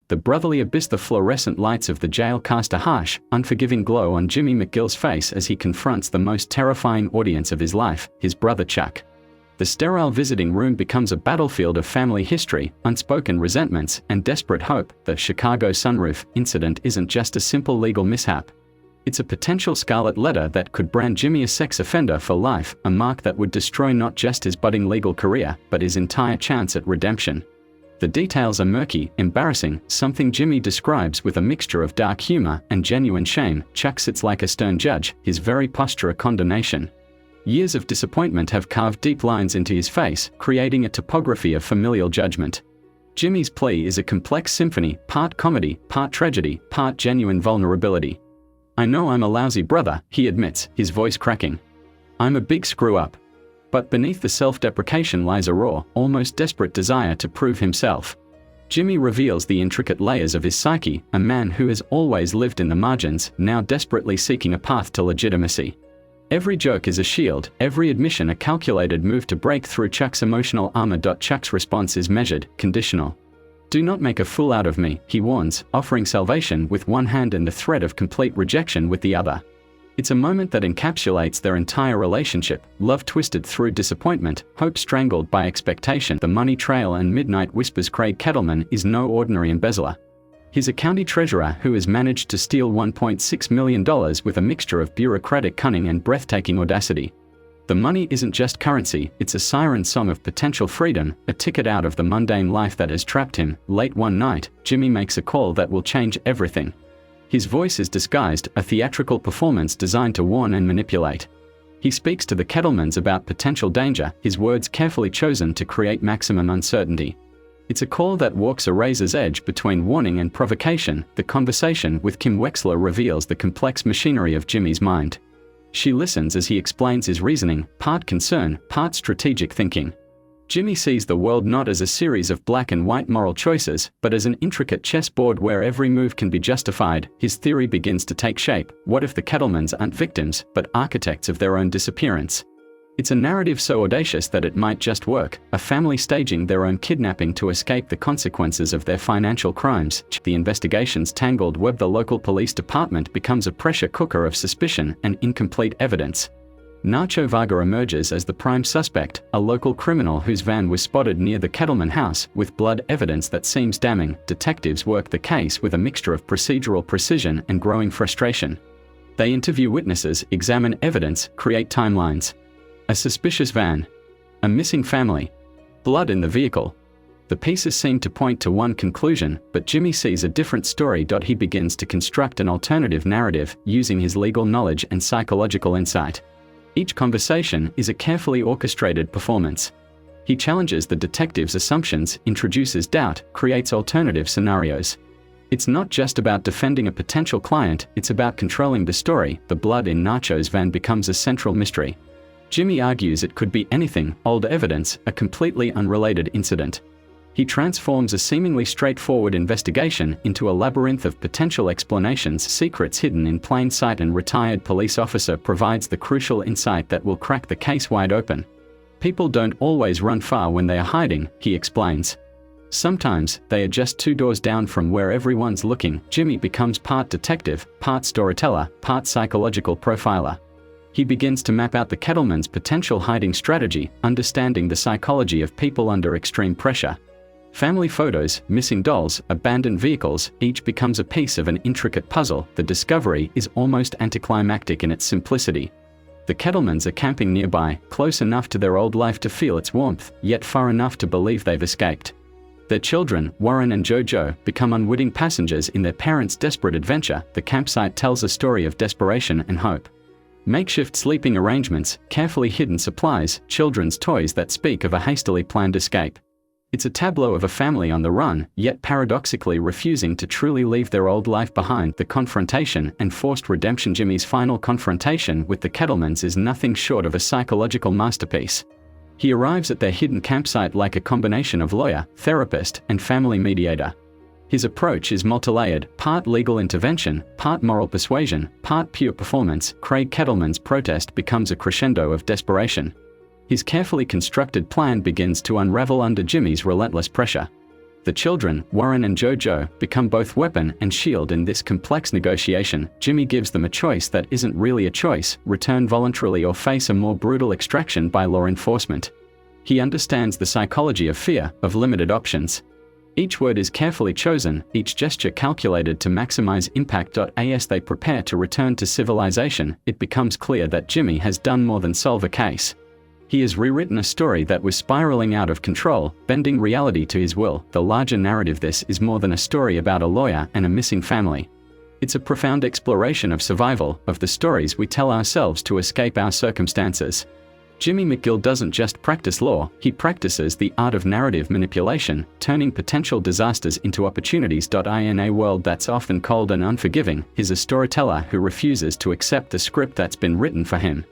The brotherly abyss. The fluorescent lights of the jail cast a harsh, unforgiving glow on Jimmy McGill's face as he confronts the most terrifying audience of his life, his brother Chuck. The sterile visiting room becomes a battlefield of family history, unspoken resentments, and desperate hope. The Chicago sunroof incident isn't just a simple legal mishap. It's a potential scarlet letter that could brand Jimmy a sex offender for life, a mark that would destroy not just his budding legal career, but his entire chance at redemption. The details are murky, embarrassing, something Jimmy describes with a mixture of dark humor and genuine shame. Chuck sits like a stern judge, his very posture a condemnation. Years of disappointment have carved deep lines into his face, creating a topography of familial judgment. Jimmy's plea is a complex symphony, part comedy, part tragedy, part genuine vulnerability. "I know I'm a lousy brother," he admits, his voice cracking. "I'm a big screw-up." But beneath the self-deprecation lies a raw, almost desperate desire to prove himself. Jimmy reveals the intricate layers of his psyche, a man who has always lived in the margins, now desperately seeking a path to legitimacy. Every joke is a shield, every admission a calculated move to break through Chuck's emotional armor. Chuck's response is measured, conditional. "Do not make a fool out of me," he warns, offering salvation with one hand and the threat of complete rejection with the other. It's a moment that encapsulates their entire relationship, love twisted through disappointment, hope strangled by expectation. The money trail and midnight whispers. Craig Kettleman is no ordinary embezzler. He's a county treasurer who has managed to steal $1.6 million with a mixture of bureaucratic cunning and breathtaking audacity. The money isn't just currency, it's a siren song of potential freedom, a ticket out of the mundane life that has trapped him. Late one night, Jimmy makes a call that will change everything. His voice is disguised, a theatrical performance designed to warn and manipulate. He speaks to the Kettlemans about potential danger, his words carefully chosen to create maximum uncertainty. It's a call that walks a razor's edge between warning and provocation. The conversation with Kim Wexler reveals the complex machinery of Jimmy's mind. She listens as he explains his reasoning, part concern, part strategic thinking. Jimmy sees the world not as a series of black and white moral choices, but as an intricate chessboard where every move can be justified. His theory begins to take shape. What if the Kettlemans aren't victims, but architects of their own disappearance? It's a narrative so audacious that it might just work, a family staging their own kidnapping to escape the consequences of their financial crimes. The investigation's tangled web. The local police department becomes a pressure cooker of suspicion and incomplete evidence. Nacho Varga emerges as the prime suspect, a local criminal whose van was spotted near the Kettleman house, with blood evidence that seems damning. Detectives work the case with a mixture of procedural precision and growing frustration. They interview witnesses, examine evidence, create timelines. A suspicious van. A missing family. Blood in the vehicle. The pieces seem to point to one conclusion, but Jimmy sees a different story. He begins to construct an alternative narrative, using his legal knowledge and psychological insight. Each conversation is a carefully orchestrated performance. He challenges the detective's assumptions, introduces doubt, creates alternative scenarios. It's not just about defending a potential client, it's about controlling the story. The blood in Nacho's van becomes a central mystery. Jimmy argues it could be anything, old evidence, a completely unrelated incident. He transforms a seemingly straightforward investigation into a labyrinth of potential explanations, secrets hidden in plain sight. And retired police officer provides the crucial insight that will crack the case wide open. People don't always run far when they are hiding, he explains. Sometimes, they are just 2 doors down from where everyone's looking. Jimmy becomes part detective, part storyteller, part psychological profiler. He begins to map out the Kettleman's potential hiding strategy, understanding the psychology of people under extreme pressure. Family photos, missing dolls, abandoned vehicles, each becomes a piece of an intricate puzzle. The discovery is almost anticlimactic in its simplicity. The Kettlemans are camping nearby, close enough to their old life to feel its warmth, yet far enough to believe they've escaped. Their children, Warren and JoJo, become unwitting passengers in their parents' desperate adventure. The campsite tells a story of desperation and hope. Makeshift sleeping arrangements, carefully hidden supplies, children's toys that speak of a hastily planned escape. It's a tableau of a family on the run, yet paradoxically refusing to truly leave their old life behind. The confrontation and forced redemption. Jimmy's final confrontation with the Kettlemans is nothing short of a psychological masterpiece. He arrives at their hidden campsite like a combination of lawyer, therapist, and family mediator. His approach is multilayered, part legal intervention, part moral persuasion, part pure performance. Craig Kettleman's protest becomes a crescendo of desperation. His carefully constructed plan begins to unravel under Jimmy's relentless pressure. The children, Warren and JoJo, become both weapon and shield in this complex negotiation. Jimmy gives them a choice that isn't really a choice: return voluntarily or face a more brutal extraction by law enforcement. He understands the psychology of fear, of limited options. Each word is carefully chosen, each gesture calculated to maximize impact. As they prepare to return to civilization, it becomes clear that Jimmy has done more than solve a case. He has rewritten a story that was spiraling out of control, bending reality to his will. The larger narrative: this is more than a story about a lawyer and a missing family. It's a profound exploration of survival, of the stories we tell ourselves to escape our circumstances. Jimmy McGill doesn't just practice law, he practices the art of narrative manipulation, turning potential disasters into opportunities. In a world that's often cold and unforgiving, he's a storyteller who refuses to accept the script that's been written for him.